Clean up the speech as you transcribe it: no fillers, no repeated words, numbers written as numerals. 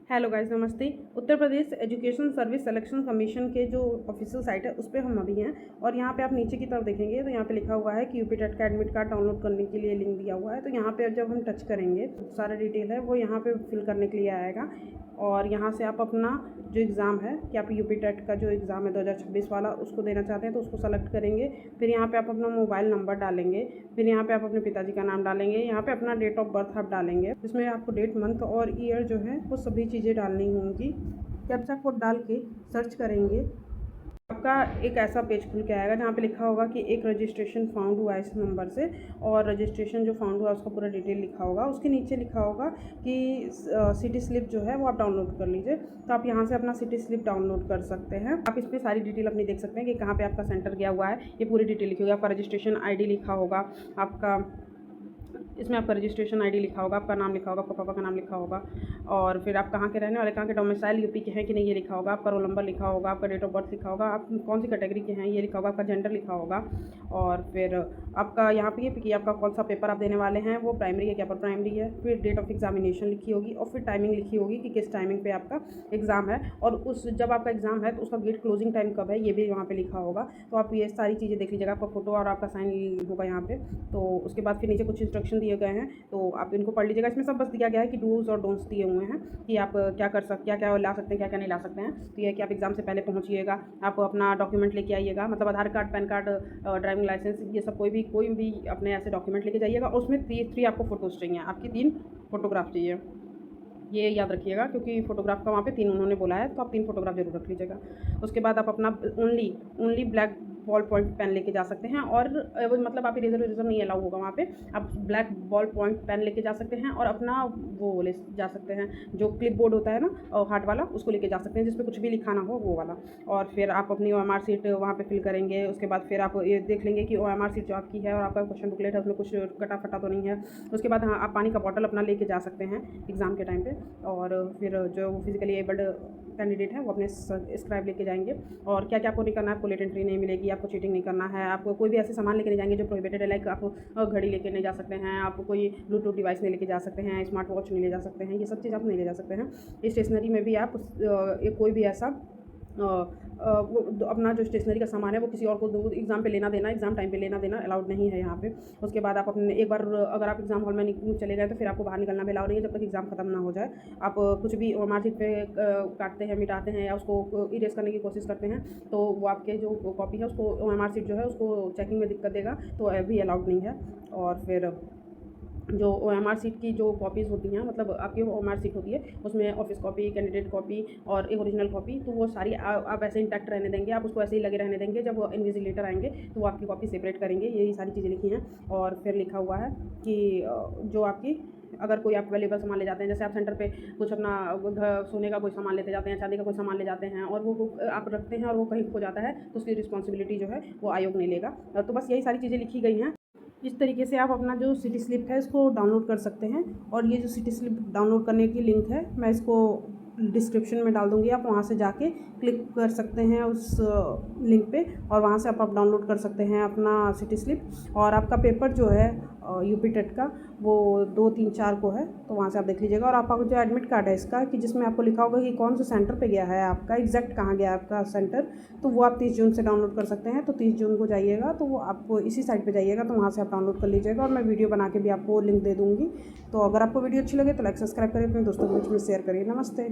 Hello guys, नमस्ते। Uttar Pradesh education service selection commission के जो ऑफिशियल साइट है उस पर हम अभी हैं और यहाँ पे आप नीचे की तरफ देखेंगे तो यहाँ पे लिखा हुआ है कि यूपी टेट का एडमिट कार्ड डाउनलोड करने के लिए लिंक दिया हुआ है। तो यहाँ पे जब हम टच करेंगे सारा डिटेल है वो यहाँ पे फिल करने के लिए आएगा और यहाँ से आप अपना जो एग्ज़ाम है कि आप यूपी टेट का जो एग्ज़ाम है 2026 वाला उसको देना चाहते हैं तो उसको सेलेक्ट करेंगे। फिर यहाँ पे आप अपना मोबाइल नंबर डालेंगे, फिर यहाँ पे आप अपने पिताजी का नाम डालेंगे, यहाँ पे अपना डेट ऑफ बर्थ आप डालेंगे जिसमें आपको डेट, मंथ और ईयर जो है वो सभी चीज़ें डालनी होंगी। कैप्चा कोड डाल के सर्च करेंगे, आपका एक ऐसा पेज खुल के आएगा जहाँ पे लिखा होगा कि एक रजिस्ट्रेशन फाउंड हुआ है इस नंबर से और रजिस्ट्रेशन जो फाउंड हुआ है उसका पूरा डिटेल लिखा होगा। उसके नीचे लिखा होगा कि सिटी स्लिप जो है वो आप डाउनलोड कर लीजिए। तो आप यहाँ से अपना सिटी स्लिप डाउनलोड कर सकते हैं। आप इस पर सारी डिटेल अपनी देख सकते हैं कि कहाँ पे आपका सेंटर गया हुआ है, ये पूरी डिटेल लिखी होगी। आपका रजिस्ट्रेशन ID लिखा होगा, आपका इसमें आपका रजिस्ट्रेशन ID लिखा होगा, आपका नाम लिखा होगा, आपका पापा का नाम लिखा होगा और फिर आप कहाँ के रहने वाले, कहाँ के डोमिसाइल यूपी के हैं कि नहीं ये लिखा होगा, आपका रोल नंबर लिखा होगा, आपका डेट ऑफ बर्थ लिखा होगा, आप कौन सी कैटेगरी के हैं ये लिखा होगा, आपका जेंडर लिखा होगा और फिर आपका यहाँ पे कि आपका कौन सा पेपर आप देने वाले हैं, वो प्राइमरी है क्या अपर प्राइमरी है। फिर डेट ऑफ एग्जामिनेशन लिखी होगी और फिर टाइमिंग लिखी होगी कि किस टाइमिंग पर आपका एग्ज़ाम है और उस जब आपका एग्ज़ाम है तो उसका गेट क्लोजिंग टाइम कब है ये भी वहाँ पर लिखा होगा। तो आप ये सारी चीज़ें देख लीजिएगा, आपका फ़ोटो और आपका साइन होगा यहाँ पर। तो उसके बाद फिर नीचे कुछ इंस्ट्रक्शन दिए गए हैं तो आप इनको पढ़ लीजिएगा। इसमें सब बस दिया गया है कि डूज़ और डोंट्स दिए हुए हैं कि आप क्या कर सकते, क्या क्या ला सकते हैं, क्या क्या नहीं ला सकते हैं। तो ये है कि आप एग्ज़ाम से पहले पहुँचिएगा, आप अपना डॉक्यूमेंट लेके आइएगा, मतलब Aadhaar card, PAN card, driving licence, ये सब कोई भी अपने ऐसे डॉक्यूमेंट लेके जाइएगा और उसमें 3 आपको फ़ोटोज़ चाहिए, आपकी 3 फ़ोटोग्राफ चाहिए। ये याद रखिएगा क्योंकि फ़ोटोग्राफ का वहाँ पे 3 उन्होंने बोला है तो आप 3 फ़ोटोग्राफ जरूर रख लीजिएगा। उसके बाद आप अपना only black ballpoint pen लेके जा सकते हैं और मतलब आप इरेज़र नहीं अलाउ होगा वहाँ पे। आप ब्लैक बॉल पॉइंट पेन लेके जा सकते हैं और अपना वो ले जा सकते हैं जो क्लिप बोर्ड होता है ना हार्ट वाला, उसको लेके जा सकते हैं जिसपे कुछ भी लिखा ना हो वो वाला। और फिर आप अपनी OMR सीट वहाँ पे फिल करेंगे। उसके बाद फिर आप ये देख लेंगे कि OMR सीट जो आपकी है और आपका क्वेश्चन बुकलेट है उसमें कुछ कटा फटा तो नहीं है। उसके बाद हाँ, आप पानी का बॉटल अपना लेके जा सकते हैं एग्ज़ाम के टाइम पे। और फिर जो फिजिकली एबल्ड कैंडिडेट है वो अपने स्क्राइब लेके जाएंगे और क्या क्या आपको नहीं करना है। आपको लेट एंट्री नहीं मिलेगी, आपको चीटिंग नहीं करना है, आपको कोई भी ऐसे सामान लेके नहीं जाएंगे जो प्रोहिबिटेड है। लाइक आप घड़ी लेके नहीं जा सकते हैं, आप कोई ब्लूटूथ डिवाइस नहीं लेके जा सकते हैं, स्मार्ट वॉच नहीं ले जा सकते हैं, ये सब चीज़ आप नहीं ले जा सकते हैं। स्टेशनरी में भी आप कोई भी ऐसा अपना जो स्टेशनरी का सामान है वो किसी और को एग्ज़ाम पे लेना देना, एग्ज़ाम टाइम पे लेना देना अलाउड नहीं है यहाँ पे। उसके बाद आप अपने एक बार अगर आप एग्ज़ाम हॉल में चले गए तो फिर आपको बाहर निकलना भी अलाउड नहीं है जब तक एग्ज़ाम खत्म ना हो जाए। आप कुछ भी OMR शीट पे काटते हैं, मिटाते हैं या उसको इरेज करने की कोशिश करते हैं तो वो आपके जो कॉपी है उसको OMR शीट जो है उसको चेकिंग में दिक्कत देगा, तो भी अलाउड नहीं है। और फिर जो OMR सीट की जो कॉपीज़ होती हैं, मतलब आपकी OMR सीट होती है उसमें ऑफिस कॉपी, कैंडिडेट कॉपी और एक ओरिजिनल कॉपी, तो वो सारी आप ऐसे इंटैक्ट रहने देंगे, आप उसको ऐसे ही लगे रहने देंगे। जब इन्विजिलेटर आएंगे तो वो आपकी कॉपी सेपरेट करेंगे। यही सारी चीज़ें लिखी हैं। और फिर लिखा हुआ है कि जो आपकी अगर कोई आप वैल्यूएबल सामान ले जाते हैं, जैसे आप सेंटर पे कुछ अपना घर सोने का कोई सामान लेते जाते हैं, चांदी का कोई सामान ले जाते हैं और वो आप रखते हैं और वो कहीं खो जाता है तो उसकी रिस्पॉन्सिबिलिटी जो है वो आयोग नहीं लेगा। तो बस यही सारी चीज़ें लिखी गई हैं। इस तरीके से आप अपना जो सिटी स्लिप है इसको डाउनलोड कर सकते हैं और ये जो सिटी स्लिप डाउनलोड करने की लिंक है मैं इसको डिस्क्रिप्शन में डाल दूँगी, आप वहाँ से जाके क्लिक कर सकते हैं उस लिंक पे और वहाँ से आप डाउनलोड कर सकते हैं अपना सिटी स्लिप। और आपका पेपर जो है यूपी टेट का वो 2, 3, 4 को है तो वहाँ से आप देख लीजिएगा। और आपका जो एडमिट कार्ड है इसका कि जिसमें आपको लिखा होगा कि कौन से सेंटर पे गया है आपका, एग्जैक्ट कहाँ गया है आपका सेंटर, तो वो आप 30 जून से डाउनलोड कर सकते हैं। तो 30 जून को जाइएगा तो वो आपको इसी साइट पे जाइएगा तो वहाँ से आप डाउनलोड कर लीजिएगा और मैं वीडियो बना के भी आपको लिंक दे दूँगी। तो अगर आपको वीडियो अच्छी लगे तो लाइक, सब्सक्राइब करें, अपने दोस्तों के बीच में शेयर करिए। नमस्ते।